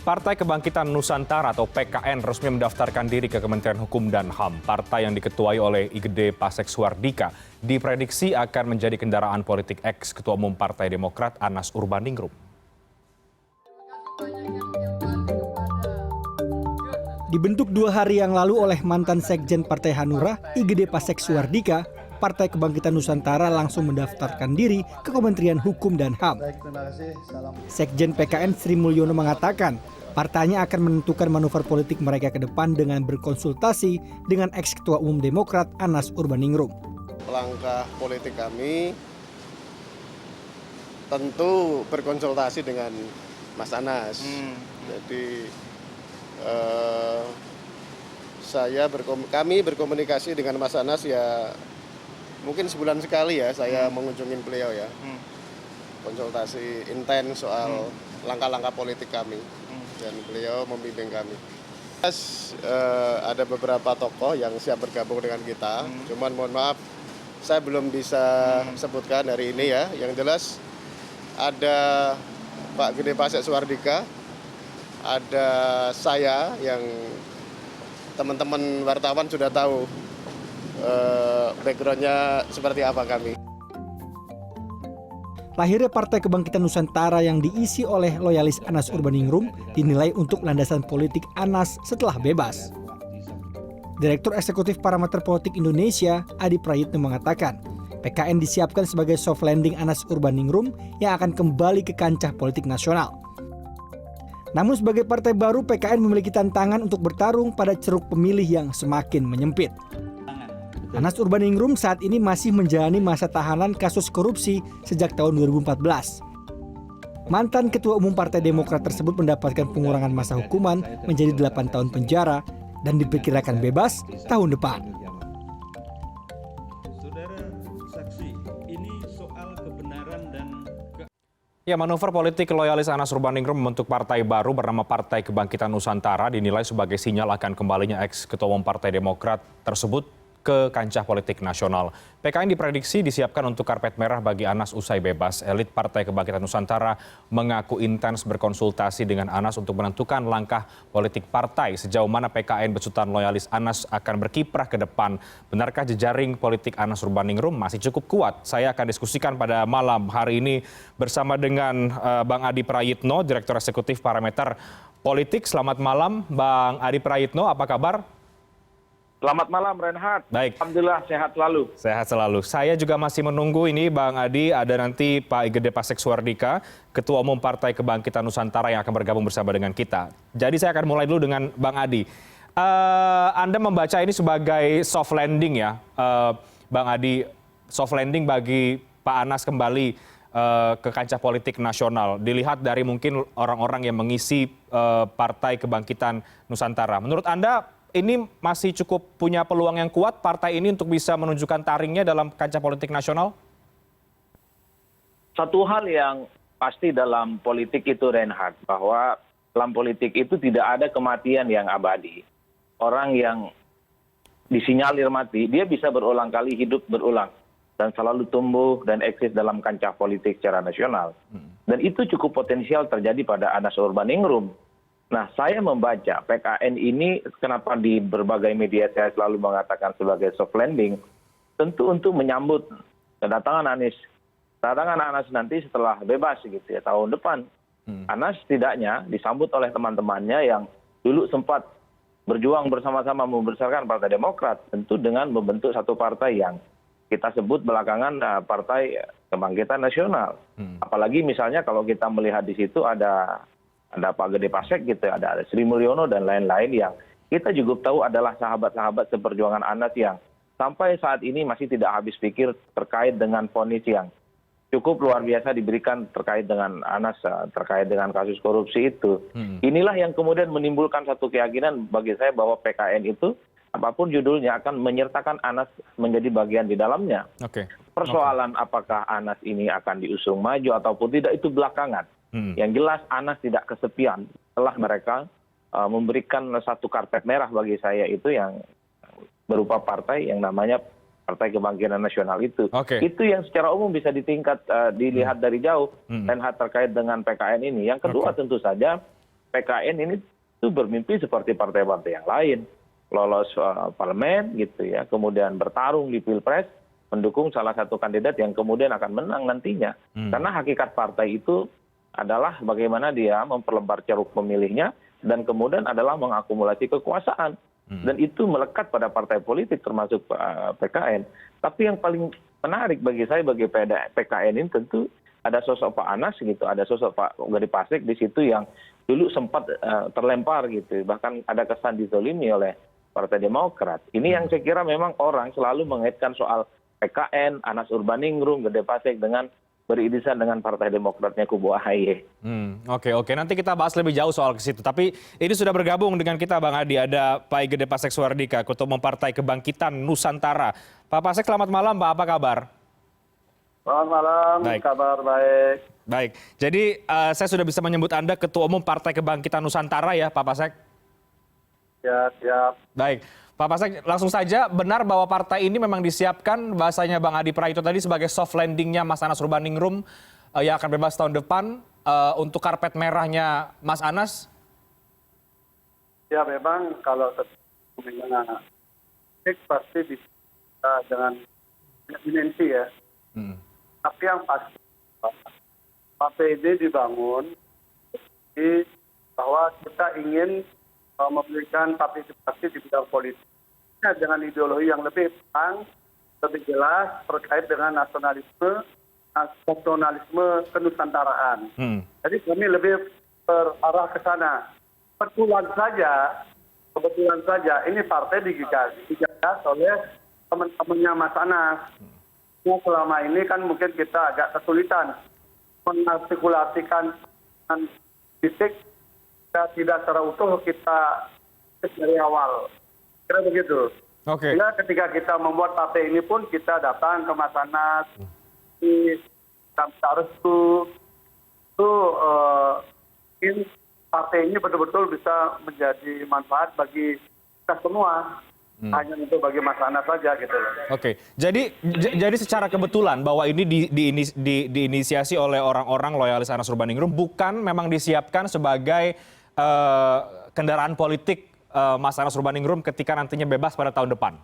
Partai Kebangkitan Nusantara atau PKN resmi mendaftarkan diri ke Kementerian Hukum dan HAM. Partai yang diketuai oleh Igede Pasek Suardika diprediksi akan menjadi kendaraan politik ex-Ketua Umum Partai Demokrat Anas Urbaningrum. Dibentuk 2 hari yang lalu oleh mantan Sekjen Partai Hanura, Igede Pasek Suardika, Partai Kebangkitan Nusantara langsung mendaftarkan diri ke Kementerian Hukum dan HAM. Sekjen PKN Sri Mulyono mengatakan, partainya akan menentukan manuver politik mereka ke depan dengan berkonsultasi dengan ex-Ketua Umum Demokrat Anas Urbaningrum. Langkah politik kami tentu berkonsultasi dengan Mas Anas. Jadi kami berkomunikasi dengan Mas Anas ya mungkin sebulan sekali ya saya mengunjungi beliau ya. Konsultasi intens soal langkah-langkah politik kami dan beliau membimbing kami. Ada beberapa tokoh yang siap bergabung dengan kita, cuman mohon maaf saya belum bisa sebutkan hari ini ya. Yang jelas ada Pak Igede Pasek Suardika, ada saya yang teman-teman wartawan sudah tahu backgroundnya seperti apa kami. Lahirnya Partai Kebangkitan Nusantara yang diisi oleh loyalis Anas Urbaningrum dinilai untuk landasan politik Anas setelah bebas. Direktur Eksekutif Parameter Politik Indonesia, Adi Prayitno mengatakan, PKN disiapkan sebagai soft landing Anas Urbaningrum yang akan kembali ke kancah politik nasional. Namun sebagai partai baru, PKN memiliki tantangan untuk bertarung pada ceruk pemilih yang semakin menyempit. Anas Urbaningrum saat ini masih menjalani masa tahanan kasus korupsi sejak tahun 2014. Mantan Ketua Umum Partai Demokrat tersebut mendapatkan pengurangan masa hukuman menjadi 8 tahun penjara dan diperkirakan bebas tahun depan. Saudara saksi, ini soal kebenaran dan Ya, manuver politik loyalis Anas Urbaningrum membentuk partai baru bernama Partai Kebangkitan Nusantara dinilai sebagai sinyal akan kembalinya ex-Ketua Umum Partai Demokrat tersebut ke kancah politik nasional. PKN diprediksi disiapkan untuk karpet merah bagi Anas usai bebas. Elit Partai Kebangkitan Nusantara mengaku intens berkonsultasi dengan Anas untuk menentukan langkah politik partai. Sejauh mana PKN besutan loyalis Anas akan berkiprah ke depan. Benarkah jejaring politik Anas Urbaningrum masih cukup kuat? Saya akan diskusikan pada malam hari ini bersama dengan Bang Adi Prayitno, Direktur Eksekutif Parameter Politik. Selamat malam Bang Adi Prayitno, apa kabar? Selamat malam Reinhard. Baik. Alhamdulillah sehat selalu. Sehat selalu. Saya juga masih menunggu ini Bang Adi, ada nanti Pak Igede Pasek Suardika, Ketua Umum Partai Kebangkitan Nusantara yang akan bergabung bersama dengan kita. Jadi saya akan mulai dulu dengan Bang Adi. Anda membaca ini sebagai soft landing ya, Bang Adi, soft landing bagi Pak Anas kembali ke kancah politik nasional. Dilihat dari mungkin orang-orang yang mengisi Partai Kebangkitan Nusantara. Menurut Anda, ini masih cukup punya peluang yang kuat partai ini untuk bisa menunjukkan taringnya dalam kancah politik nasional? Satu hal yang pasti dalam politik itu Reinhard, bahwa dalam politik itu tidak ada kematian yang abadi. Orang yang disinyalir mati, dia bisa berulang kali hidup berulang dan selalu tumbuh dan eksis dalam kancah politik secara nasional. Dan itu cukup potensial terjadi pada Anas Urbaningrum. Nah, saya membaca PKN ini kenapa di berbagai media saya selalu mengatakan sebagai soft landing, tentu untuk menyambut kedatangan Anas. Kedatangan Anas nanti setelah bebas gitu ya, tahun depan. Anas setidaknya disambut oleh teman-temannya yang dulu sempat berjuang bersama-sama membesarkan Partai Demokrat, tentu dengan membentuk satu partai yang kita sebut belakangan Partai Kebangkitan Nasional. Apalagi misalnya kalau kita melihat di situ ada Pak Igede Pasek gitu, ada Sri Mulyono dan lain-lain yang kita juga tahu adalah sahabat-sahabat seperjuangan Anas yang sampai saat ini masih tidak habis pikir terkait dengan vonis yang cukup luar biasa diberikan terkait dengan Anas, terkait dengan kasus korupsi itu. Inilah yang kemudian menimbulkan satu keyakinan bagi saya bahwa PKN itu apapun judulnya akan menyertakan Anas menjadi bagian di dalamnya. Persoalan apakah Anas ini akan diusung maju ataupun tidak itu belakangan. Yang jelas Anas tidak kesepian setelah mereka memberikan satu karpet merah bagi saya itu yang berupa partai yang namanya Partai Kebangkitan Nasional itu. Itu yang secara umum bisa dilihat dari jauh dan terkait dengan PKN ini. Yang kedua tentu saja PKN ini itu bermimpi seperti partai-partai yang lain, lolos parlemen gitu ya, kemudian bertarung di pilpres, mendukung salah satu kandidat yang kemudian akan menang nantinya. Karena hakikat partai itu adalah bagaimana dia memperlebar ceruk pemilihnya dan kemudian adalah mengakumulasi kekuasaan. Dan itu melekat pada partai politik termasuk PKN. Tapi yang paling menarik bagi saya bagi PKN ini tentu ada sosok Pak Anas gitu, ada sosok Pak Gede Pasek di situ yang dulu sempat terlempar gitu, bahkan ada kesan dizolimi oleh Partai Demokrat. Ini yang saya kira memang orang selalu mengaitkan soal PKN, Anas Urbaningrum, Gede Pasek dengan beririsan dengan Partai Demokratnya kubu AHY. Oke. Nanti kita bahas lebih jauh soal ke situ. Tapi ini sudah bergabung dengan kita Bang Adi. Ada Pak Gede Pasek Suardika, Ketua Umum Partai Kebangkitan Nusantara. Pak Pasek, selamat malam Pak. Apa kabar? Selamat malam, Baik. kabar baik. Baik. Jadi saya sudah bisa menyebut Anda Ketua Umum Partai Kebangkitan Nusantara ya Pak Pasek? Ya, siap. Baik. Pak Pasek, langsung saja, benar bahwa partai ini memang disiapkan, bahasanya Bang Adi Praitno tadi, sebagai soft landingnya Mas Anas Urbaningrum yang akan bebas tahun depan, untuk karpet merahnya Mas Anas? Ya, memang kalau pasti bisa dengan dimensi ya. Tapi yang pasti, partai ini dibangun bahwa kita ingin memberikan partisipasi di bidang politik dengan ideologi yang lebih terang, lebih jelas terkait dengan nasionalisme kenusantaraan. Jadi kami lebih berarah ke sana. Kebetulan saja ini partai digagas oleh teman-temannya Mas Anas. Selama ini kan mungkin kita agak kesulitan mengartikulasikan politik tidak secara utuh kita dari awal. Kira begitu. Oke. Sehingga ketika kita membuat partai ini pun kita datang ke Mas Anas, di Restu, itu ingin partai ini betul-betul bisa menjadi manfaat bagi kita semua. Hanya untuk bagi Mas Anas saja gitu. Oke. Jadi secara kebetulan bahwa ini diinisiasi oleh orang-orang loyalis Anas Urbaningrum, bukan memang disiapkan sebagai kendaraan politik Mas Anas Urbaningrum ketika nantinya bebas pada tahun depan?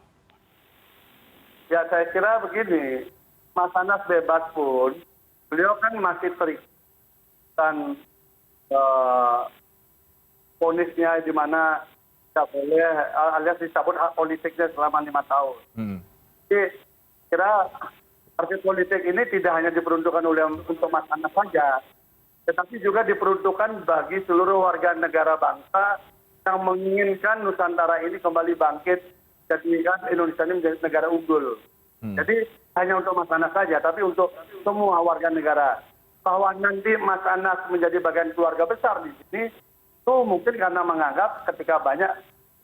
Ya, saya kira begini, Mas Anas bebas pun, beliau kan masih terikat dan ponisnya di mana tidak boleh alias dicabut hak politiknya selama 5 tahun. Jadi kira partai politik ini tidak hanya diperuntukkan untuk Mas Anas saja, tetapi juga diperuntukkan bagi seluruh warga negara bangsa yang menginginkan Nusantara ini kembali bangkit, jadikan Indonesia ini menjadi negara unggul. Jadi hanya untuk Mas Anas saja, tapi untuk semua warga negara. Bahwa nanti Mas Anas menjadi bagian keluarga besar di sini, itu mungkin karena menganggap ketika banyak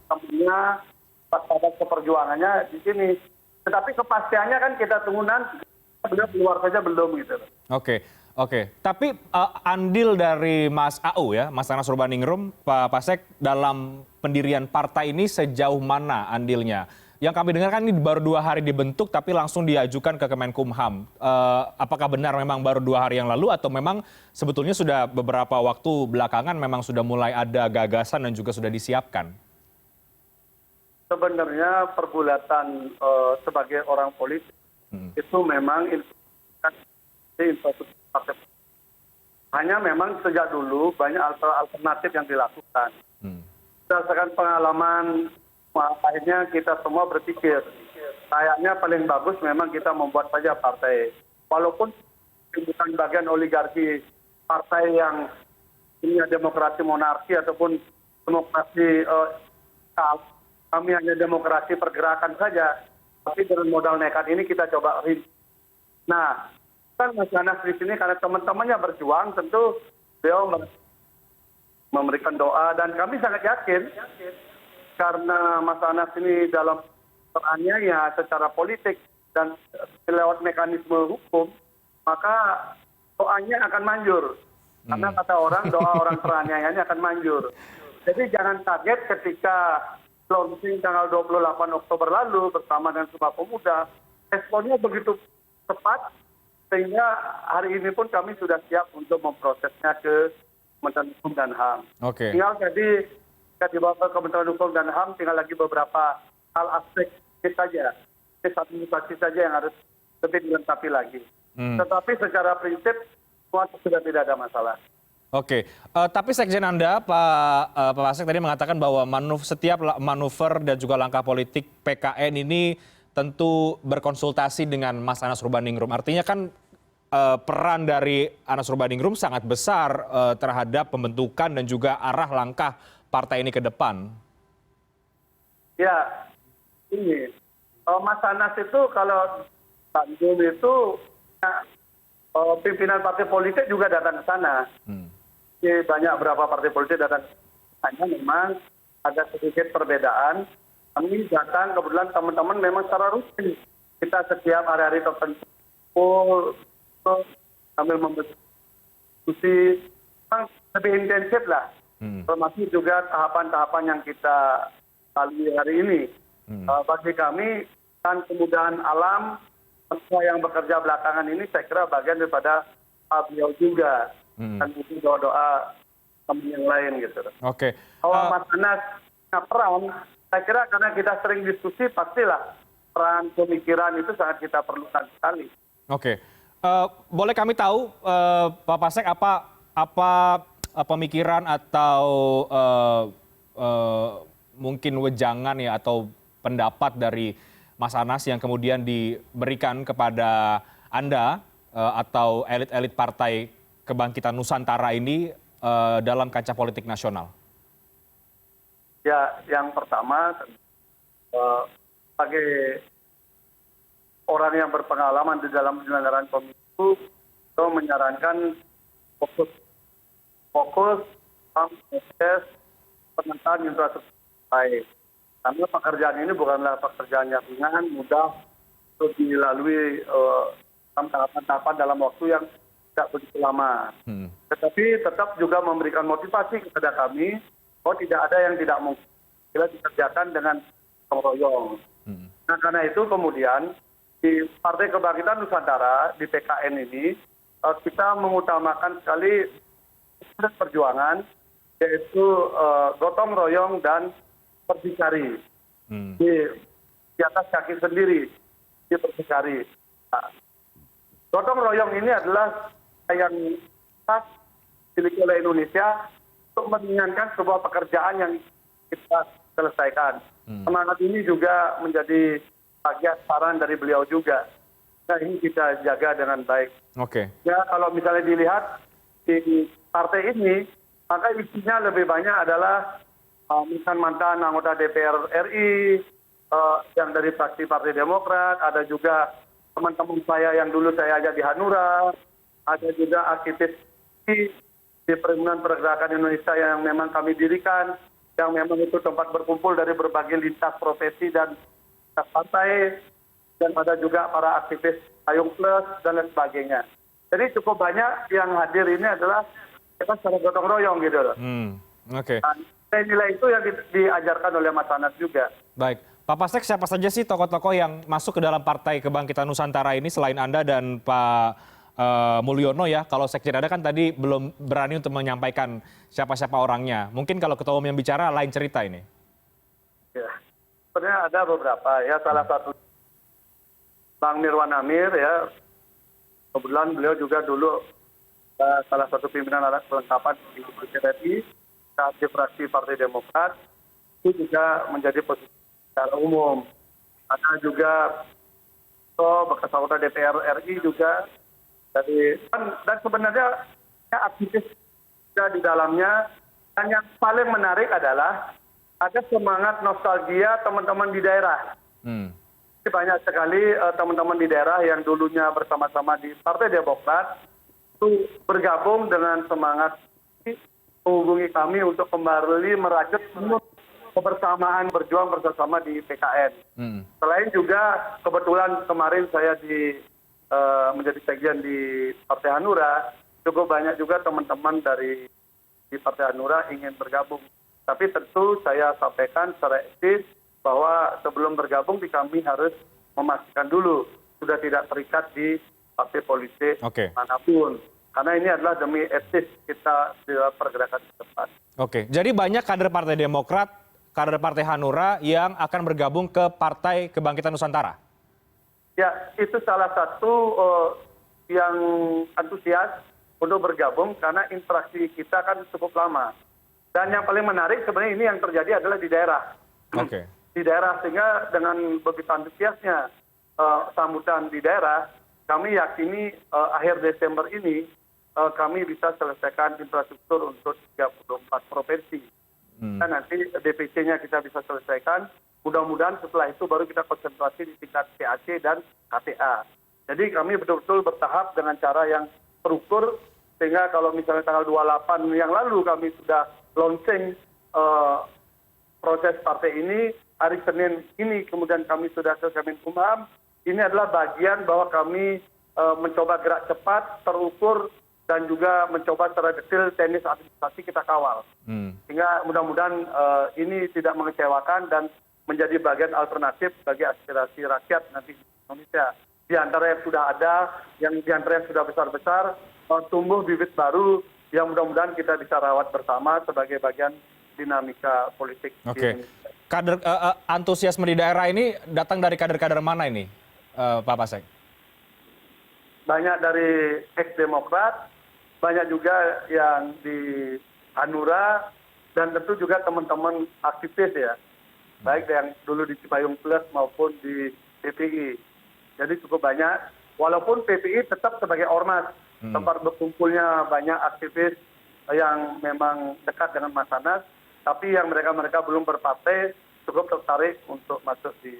temannya, pada keperjuangannya di sini. Tetapi kepastiannya kan kita tunggu nanti, beliau keluar saja belum gitu. Oke. Tapi andil dari Mas AU ya, Mas Anas Urbaningrum, Pak Pasek, dalam pendirian partai ini sejauh mana andilnya? Yang kami dengar kan ini baru 2 hari dibentuk, tapi langsung diajukan ke Kemenkumham. Apakah benar memang baru 2 hari yang lalu, atau memang sebetulnya sudah beberapa waktu belakangan memang sudah mulai ada gagasan dan juga sudah disiapkan? Sebenarnya pergulatan sebagai orang politik itu memang partai. Hanya memang sejak dulu banyak alternatif yang dilakukan. Berdasarkan pengalaman, akhirnya kita semua berpikir kayaknya paling bagus memang kita membuat saja partai. Walaupun bukan bagian oligarki partai yang punya demokrasi monarki ataupun demokrasi kami hanya demokrasi pergerakan saja, tapi dengan modal nekat ini kita coba rinci. Nah, kan Mas Anas di sini karena teman-temannya berjuang, tentu beliau memberikan doa dan kami sangat yakin karena Mas Anas ini dalam perannya ya secara politik dan lewat mekanisme hukum, maka doanya akan manjur. Karena kata orang, doa orang teraniaya akan manjur. Jadi jangan kaget ketika launching tanggal 28 Oktober lalu bersama dengan Sumpah Pemuda, responnya begitu cepat, sehingga hari ini pun kami sudah siap untuk memprosesnya ke Kementerian Hukum dan HAM. Oke. Tinggal jadi ketika dibawa ke Kementerian Hukum dan HAM, tinggal lagi beberapa hal aspek saja, administrasi saja yang harus lebih dilengkapi lagi. Tetapi secara prinsip semua sudah tidak ada masalah. Oke, tapi Sekjen Anda, Pak Pasek tadi mengatakan bahwa setiap manuver dan juga langkah politik PKN ini tentu berkonsultasi dengan Mas Anas Urbaningrum. Artinya kan peran dari Anas Urbaningrum sangat besar terhadap pembentukan dan juga arah langkah partai ini ke depan. Ya, ini Mas Anas itu kalau Bandung itu pimpinan partai politik juga datang ke sana. Banyak berapa partai politik datang. Hanya memang ada sedikit perbedaan. Kami datang, kebetulan teman-teman memang secara rutin. Kita setiap hari-hari tertentu sambil diskusi, lebih intensif lah. Termasuk juga tahapan-tahapan yang kita lalui hari ini. Bagi kami, kan kemudahan alam, semua yang bekerja belakangan ini saya kira bagian daripada beliau juga. Dan itu doa-doa teman yang lain gitu. Oke. Kalau Mas Anas punya peran, saya kira karena kita sering diskusi, pastilah peran pemikiran itu sangat kita perlukan sekali. Oke. Boleh kami tahu, Pak Pasek, apa pemikiran atau mungkin wejangan ya atau pendapat dari Mas Anas yang kemudian diberikan kepada Anda atau elit-elit Partai Kebangkitan Nusantara ini dalam kancah politik nasional? Ya, yang pertama, sebagai orang yang berpengalaman di dalam penyelenggaraan pemilu, itu menyarankan fokus proses penataan infrastruktur baik. Karena pekerjaan ini bukanlah pekerjaan yang ringan, mudah untuk dilalui tahapan-tahapan dalam waktu yang tidak begitu lama. Tetapi tetap juga memberikan motivasi kepada kami bahwa tidak ada yang tidak mungkin bila dikerjakan dengan gotong royong. Nah, karena itu kemudian di Partai Kebangkitan Nusantara, di PKN ini, kita mengutamakan sekali perjuangan, yaitu gotong royong dan berdikari. Di atas kaki sendiri, di berdikari. Nah, gotong royong ini adalah yang khas dimiliki oleh Indonesia untuk meringankan sebuah pekerjaan yang kita selesaikan. Semangat ini juga menjadi bagian saran dari beliau juga. Nah, ini kita jaga dengan baik. Oke. Ya, kalau misalnya dilihat di partai ini, maka isinya lebih banyak adalah mantan anggota DPR RI, yang dari fraksi Partai Demokrat, ada juga teman-teman saya yang dulu saya ajak di Hanura, ada juga aktivis di Perhimpunan Pergerakan Indonesia yang memang kami dirikan, yang memang itu tempat berkumpul dari berbagai lintas profesi dan lintas partai, dan ada juga para aktivis Payung Plus dan lain sebagainya. Jadi cukup banyak yang hadir ini adalah kita secara gotong royong gitu loh. Oke. Nah, nilai itu yang diajarkan oleh Mas Anas juga. Baik. Pak Pasek, siapa saja sih tokoh-tokoh yang masuk ke dalam Partai Kebangkitan Nusantara ini selain Anda dan Pak Mulyono ya? Kalau Sekjen Anda kan tadi belum berani untuk menyampaikan siapa-siapa orangnya. Mungkin kalau Ketua Umum yang bicara lain cerita ini. Ya, sebenarnya ada beberapa ya. Salah satu Bang Mirwan Amir ya. Kebetulan beliau juga dulu salah satu pimpinan alat kelengkapan di PKRI, saat di fraksi Partai Demokrat, itu juga menjadi posisi secara umum. Ada juga bekas anggota DPR RI juga dan sebenarnya aktivis juga di dalamnya. Dan yang paling menarik adalah ada semangat nostalgia teman-teman di daerah. Jadi banyak sekali teman-teman di daerah yang dulunya bersama-sama di Partai Demokrat itu bergabung dengan semangat menghubungi kami untuk kembali merajut kebersamaan berjuang bersama di PKN. Selain juga kebetulan kemarin saya menjadi sekjen di Partai Hanura, cukup banyak juga teman-teman dari Partai Hanura ingin bergabung. Tapi tentu saya sampaikan secara etis bahwa sebelum bergabung kami harus memastikan dulu sudah tidak terikat di partai politik manapun. Karena ini adalah demi etis kita di dalam pergerakan ke depan. Oke, jadi banyak kader Partai Demokrat, kader Partai Hanura yang akan bergabung ke Partai Kebangkitan Nusantara? Ya, itu salah satu yang antusias untuk bergabung karena interaksi kita kan cukup lama. Dan yang paling menarik sebenarnya ini yang terjadi adalah di daerah. Oke. Di daerah, sehingga dengan begitu antusiasnya sambutan di daerah, kami yakini akhir Desember ini kami bisa selesaikan infrastruktur untuk 34 provinsi. Dan nanti DPC-nya kita bisa selesaikan. Mudah-mudahan setelah itu baru kita konsentrasi di tingkat PAC dan KTA. Jadi kami betul-betul bertahap dengan cara yang terukur, sehingga kalau misalnya tanggal 28 yang lalu kami sudah launching proses partai ini, hari Senin ini kemudian kami sudah ke Kemenkumham. Ini adalah bagian bahwa kami mencoba gerak cepat, terukur, dan juga mencoba secara detail teknis administrasi kita kawal. Sehingga mudah-mudahan ini tidak mengecewakan dan menjadi bagian alternatif bagi aspirasi rakyat nanti di Indonesia. Di antara yang sudah ada, yang di antara yang sudah besar-besar, tumbuh bibit baru yang mudah-mudahan kita bisa rawat bersama sebagai bagian dinamika politik di Indonesia. Kader antusiasme di daerah ini datang dari kader-kader mana ini, Pak Pasek? Banyak dari ex-Demokrat, banyak juga yang di Hanura, dan tentu juga teman-teman aktivis ya, baik yang dulu di Cipayung Plus maupun di PPI. Jadi cukup banyak, walaupun PPI tetap sebagai ormas, tempat berkumpulnya banyak aktivis yang memang dekat dengan Mas Anas, tapi yang mereka belum berpartai cukup tertarik untuk masuk di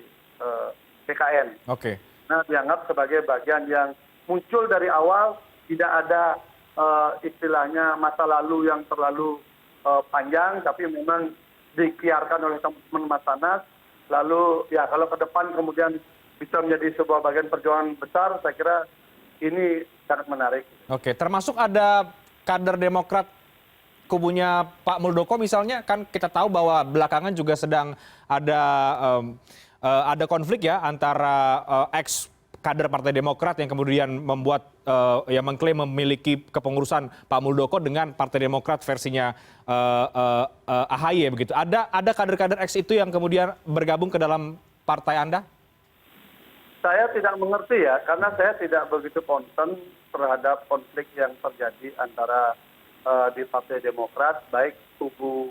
PKN. Oke. Nah, dianggap sebagai bagian yang muncul dari awal, tidak ada istilahnya masa lalu yang terlalu panjang, tapi memang dikiarkan oleh teman-teman Mas Anas. Lalu ya kalau ke depan kemudian bisa menjadi sebuah bagian perjuangan besar, saya kira ini sangat menarik. Oke, termasuk ada kader Demokrat kubunya Pak Muldoko misalnya, kan kita tahu bahwa belakangan juga sedang ada konflik ya antara ex kader Partai Demokrat yang kemudian membuat yang mengklaim memiliki kepengurusan Pak Muldoko dengan Partai Demokrat versinya AHY begitu. Ada kader-kader ex itu yang kemudian bergabung ke dalam partai Anda? Saya tidak mengerti ya, karena saya tidak begitu concern terhadap konflik yang terjadi antara di Partai Demokrat, baik kubu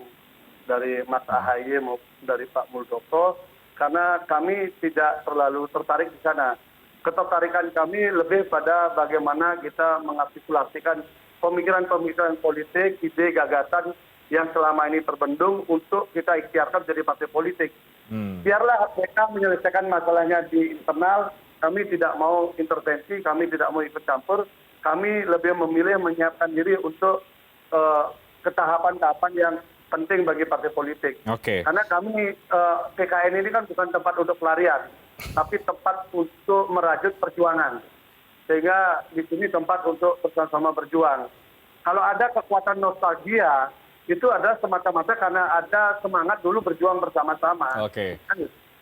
dari Mas AHY maupun dari Pak Muldoko, karena kami tidak terlalu tertarik di sana. Ketertarikan kami lebih pada bagaimana kita mengartikulasikan pemikiran-pemikiran politik, ide, gagasan yang selama ini terbendung untuk kita ikhtiarkan menjadi partai politik. Biarlah mereka menyelesaikan masalahnya di internal, kami tidak mau intervensi, kami tidak mau ikut campur, kami lebih memilih menyiapkan diri untuk ketahapan-tahapan yang penting bagi partai politik. Karena kami PKN ini kan bukan tempat untuk pelarian, tapi tempat untuk merajut perjuangan. Sehingga di sini tempat untuk bersama-sama berjuang. Kalau ada kekuatan nostalgia, itu adalah semata-mata karena ada semangat dulu berjuang bersama-sama.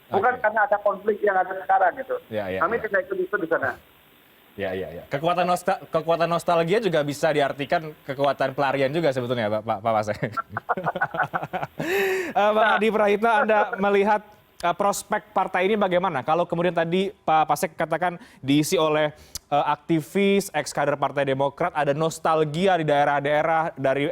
Bukan karena ada konflik yang ada sekarang gitu. Kami tidak ikut itu di sana. Kekuatan nostalgia juga bisa diartikan kekuatan pelarian juga sebetulnya, Pak Pasek. Bang Adi Prahitno, Anda melihat prospek partai ini bagaimana? Kalau kemudian tadi Pak Pasek katakan diisi oleh aktivis, ex-kader Partai Demokrat, ada nostalgia di daerah-daerah dari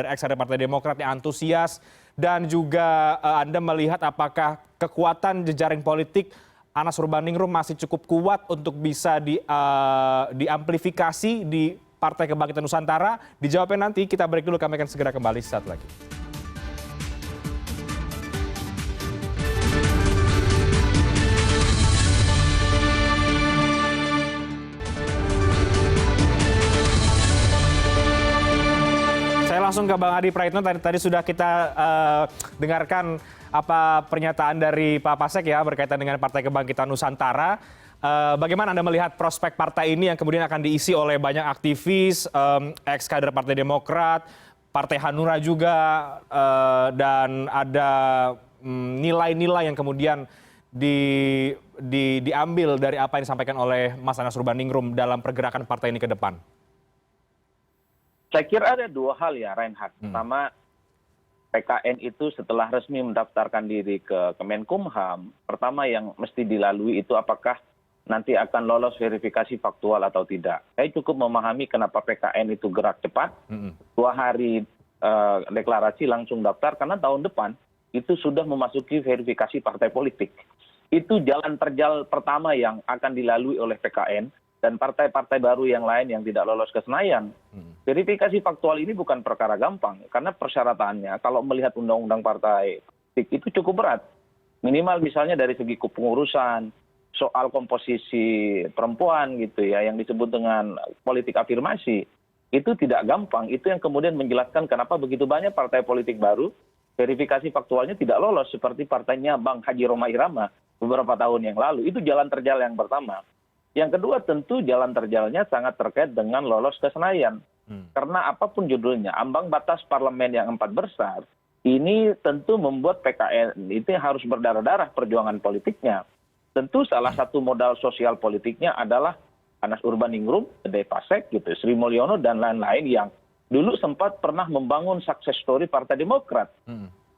ex-kader Partai Demokrat yang antusias, dan juga Anda melihat apakah kekuatan jejaring politik Anas Urbaningrum masih cukup kuat untuk bisa diamplifikasi di Partai Kebangkitan Nusantara? Dijawabnya nanti, kita break dulu, kami akan segera kembali saat lagi. Langsung ke Bang Adi Prahitno, tadi sudah kita dengarkan apa pernyataan dari Pak Pasek ya berkaitan dengan Partai Kebangkitan Nusantara. Bagaimana Anda melihat prospek partai ini yang kemudian akan diisi oleh banyak aktivis, ex-kader Partai Demokrat, Partai Hanura juga, dan ada nilai-nilai yang kemudian diambil dari apa yang disampaikan oleh Mas Anas Urbaningrum dalam pergerakan partai ini ke depan? Saya kira ada dua hal ya, Reinhardt. Pertama, PKN itu setelah resmi mendaftarkan diri ke Kemenkumham, pertama yang mesti dilalui itu apakah nanti akan lolos verifikasi faktual atau tidak. Saya cukup memahami kenapa PKN itu gerak cepat, 2 hari deklarasi langsung daftar, karena tahun depan itu sudah memasuki verifikasi partai politik. Itu jalan terjal pertama yang akan dilalui oleh PKN dan partai-partai baru yang lain yang tidak lolos ke Senayan. Verifikasi faktual ini bukan perkara gampang, karena persyaratannya kalau melihat undang-undang partai politik itu cukup berat. Minimal misalnya dari segi kepengurusan, soal komposisi perempuan gitu ya, yang disebut dengan politik afirmasi, itu tidak gampang. Itu yang kemudian menjelaskan kenapa begitu banyak partai politik baru, verifikasi faktualnya tidak lolos, seperti partainya Bang Haji Roma Irama beberapa tahun yang lalu. Itu jalan terjal yang pertama. Yang kedua tentu jalan terjalnya sangat terkait dengan lolos ke Senayan. Karena apapun judulnya, ambang batas parlemen yang 4 besar, ini tentu membuat PKN itu harus berdarah-darah perjuangan politiknya. Tentu salah satu modal sosial politiknya adalah Anas Urbaningrum, Gede Pasek, gitu, Sri Mulyono, dan lain-lain yang dulu sempat pernah membangun success story Partai Demokrat.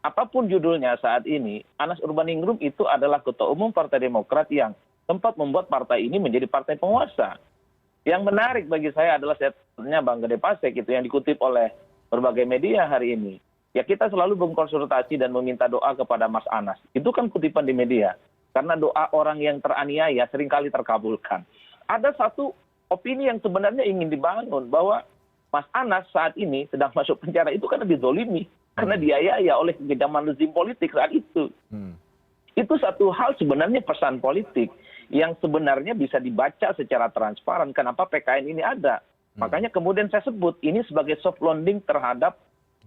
Apapun judulnya saat ini, Anas Urbaningrum itu adalah ketua umum Partai Demokrat yang sempat membuat partai ini menjadi partai penguasa. Yang menarik bagi saya adalah statementnya Bang Gede Pasek itu yang dikutip oleh berbagai media hari ini. Ya kita selalu berkonsultasi dan meminta doa kepada Mas Anas. Itu kan kutipan di media. Karena doa orang yang teraniaya seringkali terkabulkan. Ada satu opini yang sebenarnya ingin dibangun bahwa Mas Anas saat ini sedang masuk penjara itu karena dizolimi. Karena dianiaya oleh kekejaman rezim politik saat itu. Itu satu hal sebenarnya pesan politik yang sebenarnya bisa dibaca secara transparan kenapa PKN ini ada. Makanya kemudian saya sebut ini sebagai soft landing terhadap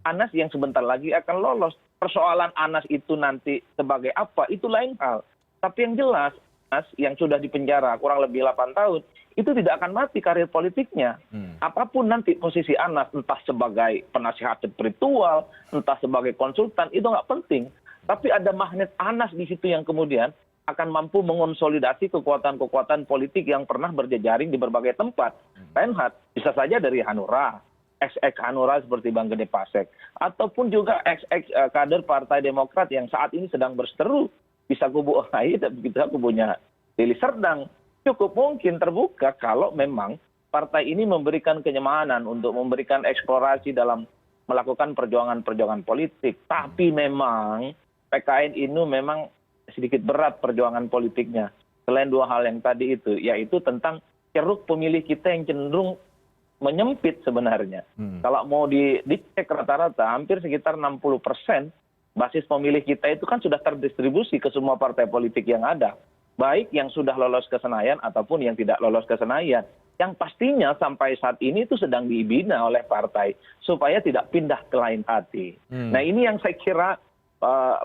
Anas yang sebentar lagi akan lolos. Persoalan Anas itu nanti sebagai apa, itu lain hal. Tapi yang jelas, Anas yang sudah dipenjara kurang lebih 8 tahun, itu tidak akan mati karir politiknya. Apapun nanti posisi Anas, entah sebagai penasihat spiritual, entah sebagai konsultan, itu nggak penting. Tapi ada magnet Anas di situ yang kemudian akan mampu mengonsolidasi kekuatan-kekuatan politik yang pernah berjejaring di berbagai tempat. Reinhardt, bisa saja dari Hanura, ex-ex Hanura seperti Bang Gede Pasek, ataupun juga ex-ex kader Partai Demokrat yang saat ini sedang berseteru, bisa kubu AHY dan bisa kubunya Deli Serdang. Cukup mungkin terbuka kalau memang partai ini memberikan kenyamanan untuk memberikan eksplorasi dalam melakukan perjuangan-perjuangan politik. Tapi memang PKN ini memang sedikit berat perjuangan politiknya. Selain 2 hal yang tadi itu, yaitu tentang ceruk pemilih kita yang cenderung menyempit sebenarnya. Kalau mau dicek rata-rata, hampir sekitar 60% basis pemilih kita itu kan sudah terdistribusi ke semua partai politik yang ada. Baik yang sudah lolos ke Senayan ataupun yang tidak lolos ke Senayan. Yang pastinya sampai saat ini itu sedang dibina oleh partai supaya tidak pindah ke lain hati. Nah ini yang saya kira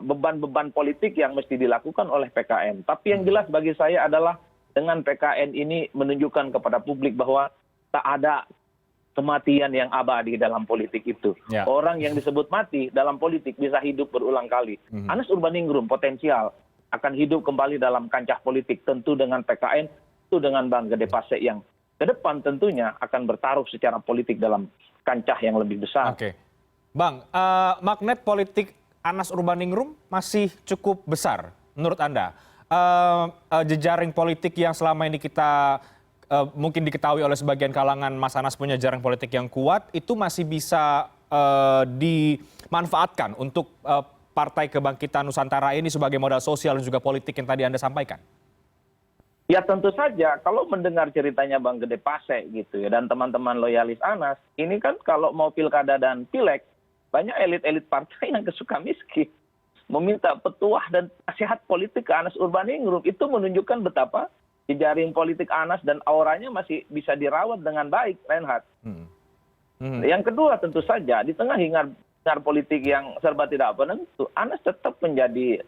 beban-beban politik yang mesti dilakukan oleh PKN. Tapi yang jelas bagi saya adalah dengan PKN ini menunjukkan kepada publik bahwa tak ada kematian yang abadi dalam politik itu. Ya. Orang yang disebut mati dalam politik bisa hidup berulang kali. Anas Urbaningrum potensial akan hidup kembali dalam kancah politik, tentu dengan PKN, tentu dengan Bang Gede Pasek yang ke depan tentunya akan bertaruh secara politik dalam kancah yang lebih besar. Oke. Bang, magnet politik Anas Urbaningrum masih cukup besar menurut Anda. Jejaring politik yang selama ini kita mungkin diketahui oleh sebagian kalangan Mas Anas punya jejaring politik yang kuat, itu masih bisa dimanfaatkan untuk Partai Kebangkitan Nusantara ini sebagai modal sosial dan juga politik yang tadi Anda sampaikan? Ya tentu saja, kalau mendengar ceritanya Bang Gede Pasek gitu ya, dan teman-teman loyalis Anas, ini kan kalau mau pilkada dan pileg, banyak elit-elit partai yang kesuka miskin. Meminta petuah dan nasihat politik ke Anas Urbaningrum, itu menunjukkan betapa jejaring politik Anas dan auranya masih bisa dirawat dengan baik, Reinhardt. Yang kedua tentu saja, di tengah hingar politik yang serba tidak menentu, Anas tetap menjadi,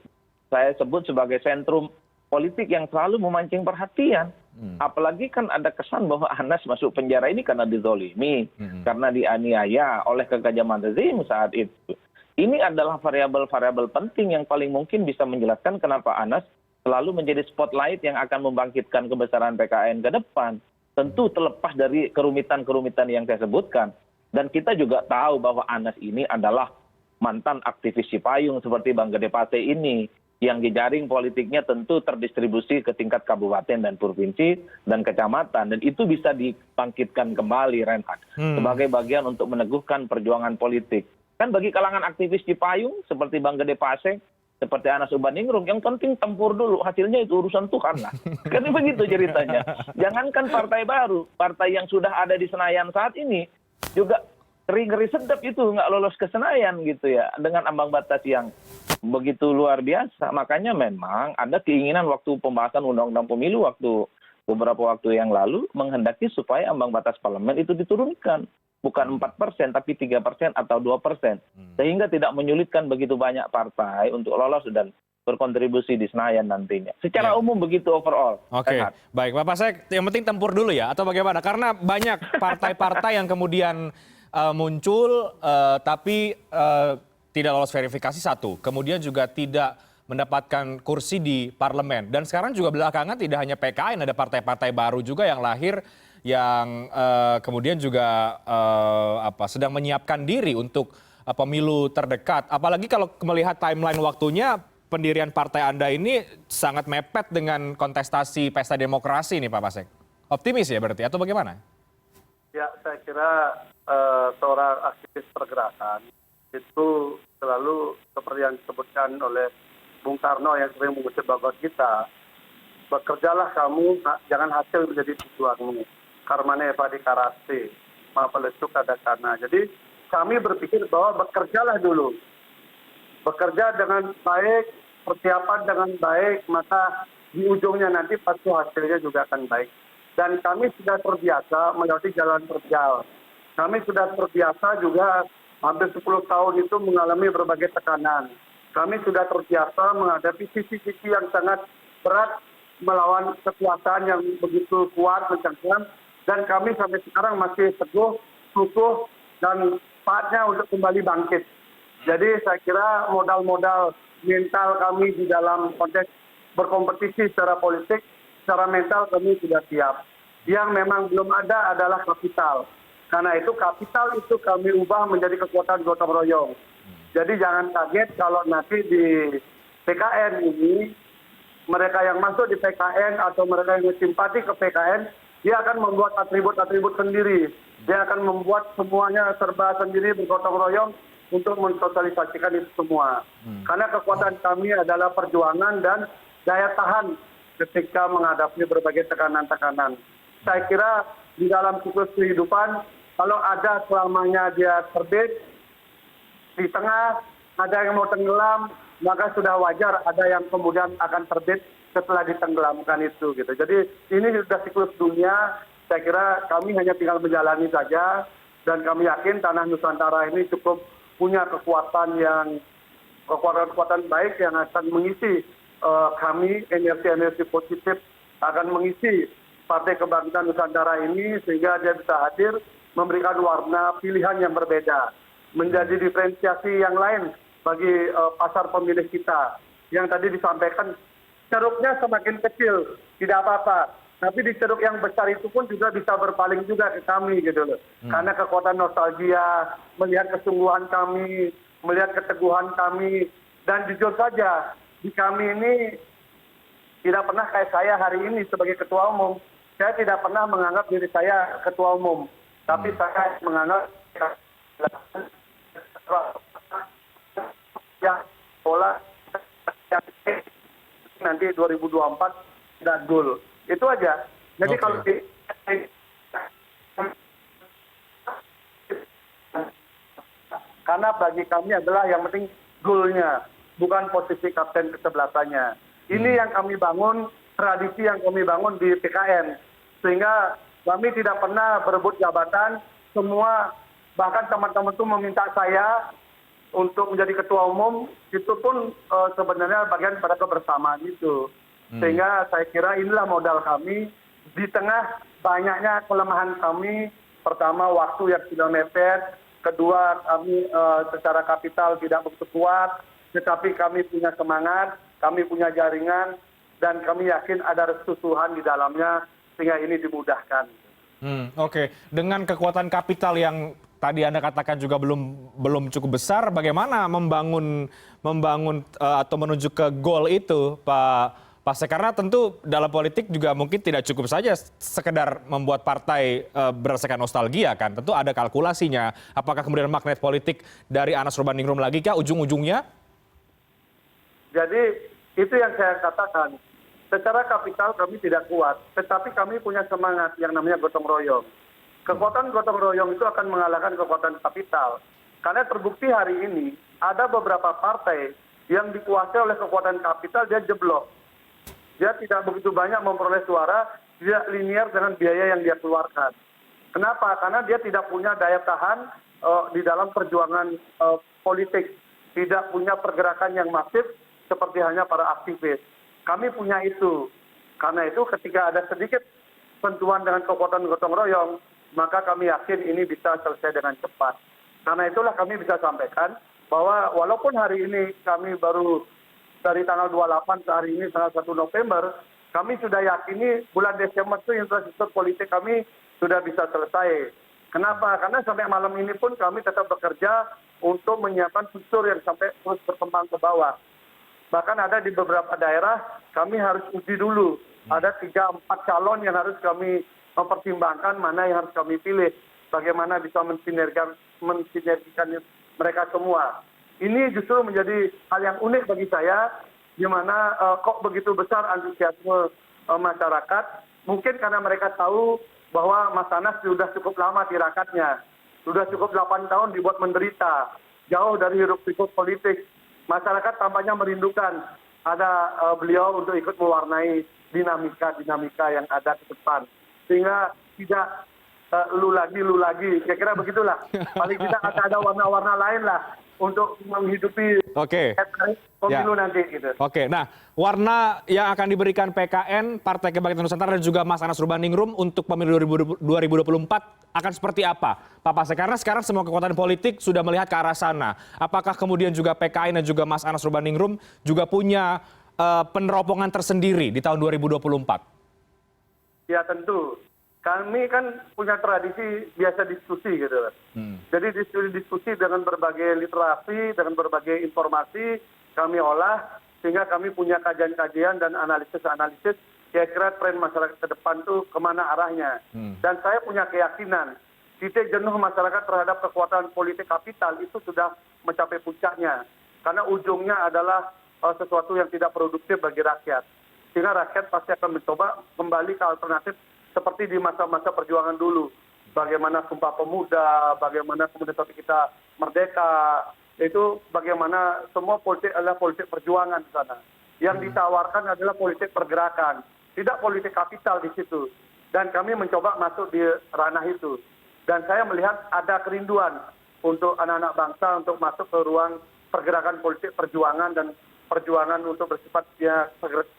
saya sebut sebagai sentrum politik yang selalu memancing perhatian. Apalagi kan ada kesan bahwa Anas masuk penjara ini karena dizolimi, karena dianiaya oleh kekejaman rezim saat itu. Ini adalah variabel-variabel penting yang paling mungkin bisa menjelaskan kenapa Anas selalu menjadi spotlight yang akan membangkitkan kebesaran PKN ke depan. Tentu terlepas dari kerumitan-kerumitan yang saya sebutkan. Dan kita juga tahu bahwa Anas ini adalah mantan aktivis Cipayung seperti Bang Gede Pase ini. Yang jejaring politiknya tentu terdistribusi ke tingkat kabupaten dan provinsi dan kecamatan. Dan itu bisa dibangkitkan kembali, Reinhard. Sebagai bagian untuk meneguhkan perjuangan politik. Kan bagi kalangan aktivis Cipayung seperti Bang Gede Pase, seperti Anas Urbaningrum, yang penting tempur dulu, hasilnya itu urusan Tuhan lah. Kan begitu ceritanya. Jangankan partai baru, partai yang sudah ada di Senayan saat ini juga ngeri sedap itu nggak lolos ke Senayan gitu ya, dengan ambang batas yang begitu luar biasa. Makanya memang ada keinginan waktu pembahasan undang-undang pemilu beberapa waktu yang lalu menghendaki supaya ambang batas parlemen itu diturunkan. Bukan 4%, tapi 3% atau 2%. Sehingga tidak menyulitkan begitu banyak partai untuk lolos dan berkontribusi di Senayan nantinya. Secara umum begitu overall. Oke, baik. Bapak saya yang penting tempur dulu ya, atau bagaimana? Karena banyak partai-partai yang kemudian muncul, tapi tidak lolos verifikasi satu. Kemudian juga tidak mendapatkan kursi di parlemen. Dan sekarang juga belakangan tidak hanya PKN, ada partai-partai baru juga yang lahir yang kemudian juga sedang menyiapkan diri untuk pemilu terdekat. Apalagi kalau melihat timeline waktunya, pendirian partai Anda ini sangat mepet dengan kontestasi pesta demokrasi nih Pak Pasek. Optimis ya berarti atau bagaimana? Ya, saya kira seorang aktivis pergerakan itu selalu seperti yang disebutkan oleh Bung Karno yang sering mengutip babat kita, bekerjalah kamu, jangan hasil menjadi tujuanmu. Karmane eva dikarase, mapelecuk ada karena. Jadi kami berpikir bahwa bekerjalah dulu. Bekerja dengan baik, persiapan dengan baik, maka di ujungnya nanti pasti hasilnya juga akan baik. Dan kami sudah terbiasa melewati jalan terjal. Kami sudah terbiasa juga hampir 10 tahun itu mengalami berbagai tekanan. Kami sudah terbiasa menghadapi sisi-sisi yang sangat berat melawan kekuasaan yang begitu kuat mencengkeram, dan kami sampai sekarang masih teguh, kukuh, dan saatnya untuk kembali bangkit. Jadi saya kira modal-modal mental kami di dalam konteks berkompetisi secara politik, secara mental kami sudah siap. Yang memang belum ada adalah kapital. Karena itu kapital itu kami ubah menjadi kekuatan gotong royong. Jadi jangan kaget kalau nanti di PKN ini, mereka yang masuk di PKN atau mereka yang simpati ke PKN, dia akan membuat atribut-atribut sendiri. Dia akan membuat semuanya serba sendiri bergotong royong untuk mensosialisasikan itu semua. Karena kekuatan kami adalah perjuangan dan daya tahan ketika menghadapi berbagai tekanan-tekanan. Saya kira di dalam siklus kehidupan, kalau ada selamanya dia terbit, di tengah ada yang mau tenggelam, maka sudah wajar ada yang kemudian akan terbit setelah ditenggelamkan itu. Gitu. Jadi ini sudah siklus dunia, saya kira kami hanya tinggal menjalani saja, dan kami yakin tanah Nusantara ini cukup punya kekuatan baik yang akan mengisi kami, energi-energi positif akan mengisi Partai Kebangkitan Nusantara ini sehingga dia bisa hadir memberikan warna pilihan yang berbeda, menjadi diferensiasi yang lain bagi pasar pemilih kita. Yang tadi disampaikan, ceruknya semakin kecil, tidak apa-apa. Tapi di ceruk yang besar itu pun juga bisa berpaling juga ke kami gitu loh. Karena kekuatan nostalgia, melihat kesungguhan kami, melihat keteguhan kami. Dan jujur saja, di kami ini tidak pernah kayak saya hari ini sebagai ketua umum. Saya tidak pernah menganggap diri saya ketua umum. Tapi saya menganggap yang pola nanti 2024 tidak goal. Itu aja. Jadi kalau karena bagi kami adalah yang penting goalnya, bukan posisi kapten kesebelasannya. Ini yang kami bangun, tradisi yang kami bangun di PKN. Sehingga kami tidak pernah berebut jabatan, semua bahkan teman-teman itu meminta saya untuk menjadi ketua umum, itu pun sebenarnya bagian pada kebersamaan itu. Sehingga saya kira inilah modal kami, di tengah banyaknya kelemahan kami, pertama waktu yang sudah mepet, kedua kami secara kapital tidak begitu kuat, tetapi kami punya semangat, kami punya jaringan, dan kami yakin ada restu Tuhan di dalamnya sehingga ini dimudahkan. Oke, dengan kekuatan kapital yang tadi Anda katakan juga belum cukup besar, bagaimana membangun atau menuju ke goal itu, Pak Pasek? Karena tentu dalam politik juga mungkin tidak cukup saja sekedar membuat partai berdasarkan nostalgia kan. Tentu ada kalkulasinya. Apakah kemudian magnet politik dari Anas Urbaningrum lagi kah ujung-ujungnya? Jadi itu yang saya katakan. Secara kapital kami tidak kuat, tetapi kami punya semangat yang namanya gotong royong. Kekuatan gotong royong itu akan mengalahkan kekuatan kapital. Karena terbukti hari ini ada beberapa partai yang dikuasai oleh kekuatan kapital, dia jeblok. Dia tidak begitu banyak memperoleh suara, tidak linear dengan biaya yang dia keluarkan. Kenapa? Karena dia tidak punya daya tahan di dalam perjuangan politik. Tidak punya pergerakan yang masif seperti hanya para aktivis. Kami punya itu. Karena itu ketika ada sedikit sentuhan dengan kekuatan gotong royong, maka kami yakin ini bisa selesai dengan cepat. Karena itulah kami bisa sampaikan bahwa walaupun hari ini kami baru dari tanggal 28 ke hari ini tanggal 1 November, kami sudah yakini bulan Desember itu infrastruktur politik kami sudah bisa selesai. Kenapa? Karena sampai malam ini pun kami tetap bekerja untuk menyiapkan struktur yang sampai terus berkembang ke bawah. Bahkan ada di beberapa daerah kami harus uji dulu. Ada 3-4 calon yang harus kami mempertimbangkan mana yang harus kami pilih. Bagaimana bisa mensinergikan mereka semua. Ini justru menjadi hal yang unik bagi saya, di mana kok begitu besar antusiasme masyarakat. Mungkin karena mereka tahu bahwa Mas Anas sudah cukup lama tirakatnya. Sudah cukup 8 tahun dibuat menderita. Jauh dari hiruk-pikuk politik. Masyarakat tampaknya merindukan ada beliau untuk ikut mewarnai dinamika yang ada ke depan. Sehingga tidak lu lagi, kira-kira begitulah. Paling tidak ada warna-warna lain lah untuk menghidupi pemilu nanti. Gitu. Oke, nah warna yang akan diberikan PKN, Partai Kebangkitan Nusantara dan juga Mas Anas Urbaningrum untuk pemilu 2024 akan seperti apa, Pak Pasek? Karena sekarang semua kekuatan politik sudah melihat ke arah sana. Apakah kemudian juga PKN dan juga Mas Anas Urbaningrum juga punya peneropongan tersendiri di tahun 2024? Ya tentu. Kami kan punya tradisi biasa diskusi gitu. Jadi diskusi dengan berbagai literasi, dengan berbagai informasi kami olah, sehingga kami punya kajian-kajian dan analisis-analisis kira-kira tren masyarakat ke depan itu kemana arahnya. Dan saya punya keyakinan, titik jenuh masyarakat terhadap kekuatan politik kapital itu sudah mencapai puncaknya. Karena ujungnya adalah sesuatu yang tidak produktif bagi rakyat. Sehingga rakyat pasti akan mencoba kembali ke alternatif seperti di masa-masa perjuangan dulu. Bagaimana Sumpah Pemuda, bagaimana kemudian topik kita merdeka, itu bagaimana semua politik adalah politik perjuangan di sana. Yang ditawarkan adalah politik pergerakan, tidak politik kapital di situ. Dan kami mencoba masuk di ranah itu. Dan saya melihat ada kerinduan untuk anak-anak bangsa untuk masuk ke ruang pergerakan politik perjuangan dan perjuangan untuk bersifat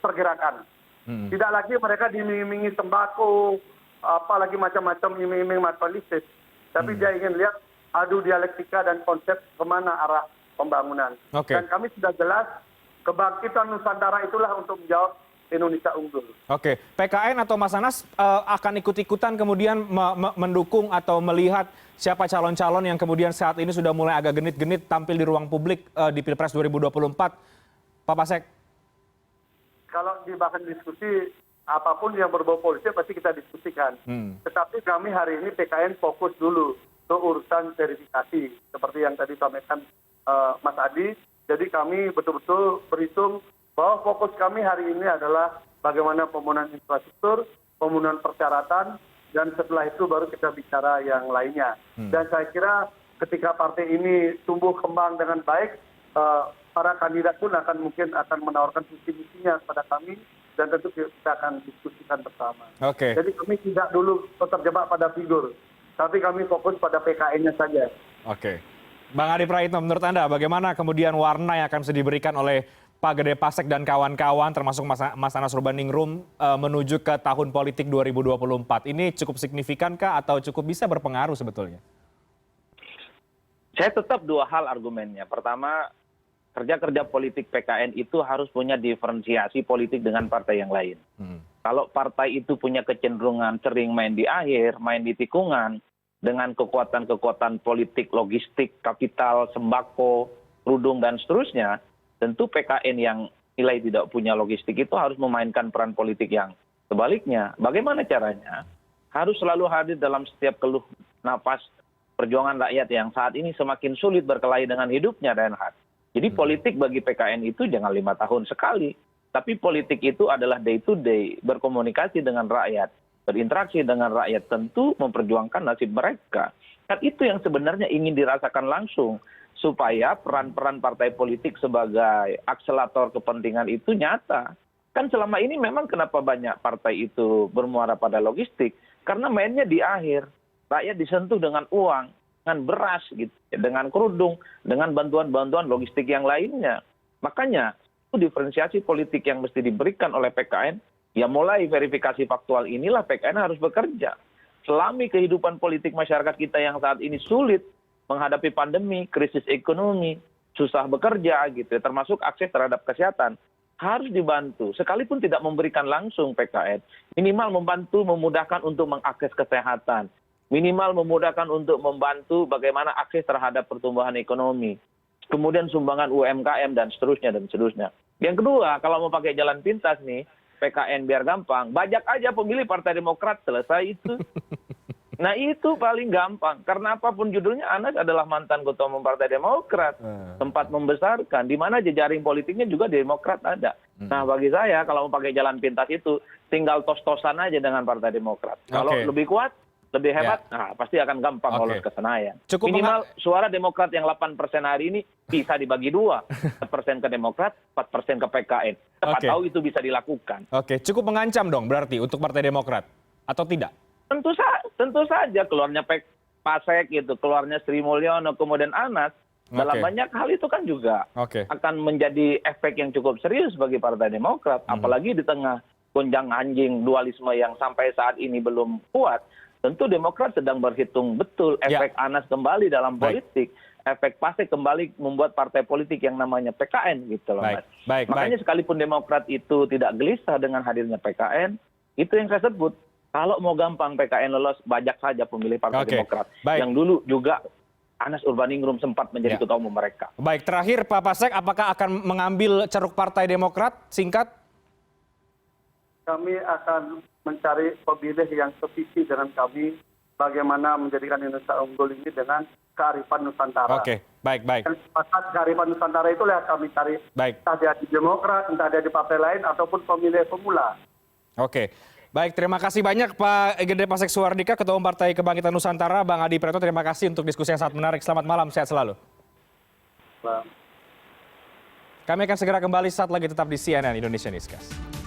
pergerakan. Tidak lagi mereka diiming-imingi sembako, apalagi macam-macam iming-iming materialistis. Tapi dia ingin lihat adu dialektika dan konsep kemana arah pembangunan. Dan kami sudah jelas kebangkitan Nusantara itulah untuk menjawab Indonesia unggul. Oke, PKN atau Mas Anas akan ikut-ikutan kemudian mendukung atau melihat siapa calon-calon yang kemudian saat ini sudah mulai agak genit-genit tampil di ruang publik di Pilpres 2024, Pak Pasek? Kalau di bahan diskusi, apapun yang berbau politik pasti kita diskusikan. Tetapi kami hari ini PKN fokus dulu ke urusan verifikasi. Seperti yang tadi sampaikan Mas Adi. Jadi kami betul-betul berhitung bahwa fokus kami hari ini adalah bagaimana pembangunan infrastruktur, pembangunan persyaratan, dan setelah itu baru kita bicara yang lainnya. Dan saya kira ketika partai ini tumbuh kembang dengan baik, para kandidat pun mungkin akan menawarkan visi-misinya kepada kami dan tentu kita akan diskusikan bersama. Jadi kami tidak dulu terjebak pada figur, tapi kami fokus pada PKN-nya saja. Bang Adi Praitno, menurut Anda bagaimana kemudian warna yang akan bisa diberikan oleh Pak Gede Pasek dan kawan-kawan termasuk Mas Anas Urbaningrum menuju ke tahun politik 2024? Ini cukup signifikankah atau cukup bisa berpengaruh sebetulnya? Saya tetap dua hal argumennya. Pertama, kerja-kerja politik PKN itu harus punya diferensiasi politik dengan partai yang lain. Kalau partai itu punya kecenderungan sering main di akhir, main di tikungan, dengan kekuatan-kekuatan politik, logistik, kapital, sembako, kerudung, dan seterusnya, tentu PKN yang nilai tidak punya logistik itu harus memainkan peran politik yang sebaliknya. Bagaimana caranya? Harus selalu hadir dalam setiap keluh nafas perjuangan rakyat yang saat ini semakin sulit berkelahi dengan hidupnya, Reinhardt. Jadi politik bagi PKN itu jangan 5 tahun sekali. Tapi politik itu adalah day to day, berkomunikasi dengan rakyat, berinteraksi dengan rakyat, tentu memperjuangkan nasib mereka. Kan itu yang sebenarnya ingin dirasakan langsung, supaya peran-peran partai politik sebagai akselerator kepentingan itu nyata. Kan selama ini memang kenapa banyak partai itu bermuara pada logistik, karena mainnya di akhir. Rakyat disentuh dengan uang, dengan beras, gitu, dengan kerudung, dengan bantuan-bantuan logistik yang lainnya. Makanya itu diferensiasi politik yang mesti diberikan oleh PKN. Ya mulai verifikasi faktual inilah PKN harus bekerja. Selami kehidupan politik masyarakat kita yang saat ini sulit menghadapi pandemi, krisis ekonomi, susah bekerja, gitu, termasuk akses terhadap kesehatan, harus dibantu. Sekalipun tidak memberikan langsung PKN, minimal membantu, memudahkan untuk mengakses kesehatan. Minimal memudahkan untuk membantu bagaimana akses terhadap pertumbuhan ekonomi. Kemudian sumbangan UMKM dan seterusnya dan seterusnya. Yang kedua, kalau mau pakai jalan pintas nih, PKN biar gampang, bajak aja pemilih Partai Demokrat, selesai itu. Nah itu paling gampang, karena apapun judulnya, Anas adalah mantan ketua umum Partai Demokrat. Tempat membesarkan, di mana jejaring politiknya juga Demokrat ada. Nah bagi saya, kalau mau pakai jalan pintas itu, tinggal tos-tosan aja dengan Partai Demokrat. Kalau lebih kuat, lebih hebat, nah pasti akan gampang lolos ke Senayan. Minimal suara Demokrat yang 8% hari ini bisa dibagi 2. 4% ke Demokrat, 4% ke PKN. Tepat tahu itu bisa dilakukan. Oke, cukup mengancam dong berarti untuk Partai Demokrat, atau tidak? Tentu saja keluarnya Pasek gitu, keluarnya Sri Mulyono, kemudian Anas, dalam banyak hal itu kan juga akan menjadi efek yang cukup serius bagi Partai Demokrat. Apalagi di tengah gonjang anjing dualisme yang sampai saat ini belum kuat. Tentu Demokrat sedang berhitung betul efek Anas kembali dalam politik, efek Pasek kembali membuat partai politik yang namanya PKN gitu loh, Mas. Makanya sekalipun Demokrat itu tidak gelisah dengan hadirnya PKN, itu yang saya sebut. Kalau mau gampang PKN lolos, bajak saja pemilih Partai Demokrat. Yang dulu juga Anas Urbaningrum sempat menjadi ketua umum mereka. Baik, terakhir Pak Pasek, apakah akan mengambil ceruk Partai Demokrat? Singkat. Kami akan mencari pemilih yang sevisi dengan kami, bagaimana menjadikan Indonesia unggul ini dengan kearifan Nusantara. Oke, baik. Dan sepakat kearifan Nusantara itulah kami cari, entah dia di Demokrat, entah dia di partai lain, ataupun pemilih pemula. Oke, baik, terima kasih banyak Pak Gede Pasek Suardika, Ketua Umum Partai Kebangkitan Nusantara. Bang Adi Praetno, terima kasih untuk diskusi yang sangat menarik. Selamat malam, sehat selalu. Selamat. Kami akan segera kembali saat lagi tetap di CNN Indonesia Newscast.